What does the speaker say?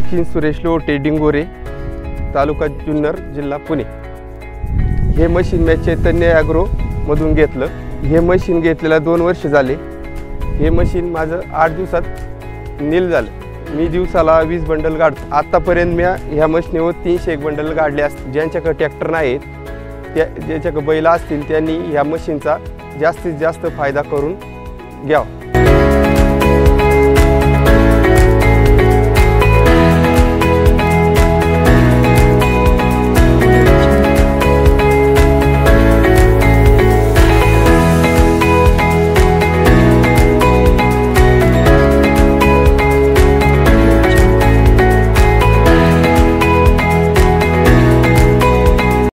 सचिन सुरेश लोटे डिंगोरे, तालुका जुन्नर, जिल्हा पुणे। हे मशीन मी चैतन्य ॲग्रो मधून घेतलं। हे मशीन घेतलेला 2 वर्ष झाले। हे मशीन माझं 8 दिवसात नील झालं। मी दिवसाला 20 बंडल काढतो। आतापर्यंत मी ह्या मशीनीवर 301 बंडल काढले असतील। ज्यांच्याकडे ट्रॅक्टर नाहीत, ज्यांच्याकडे बैल असतील, त्यांनी ह्या मशीनचा जास्तीत जास्त फायदा करून घ्यावा।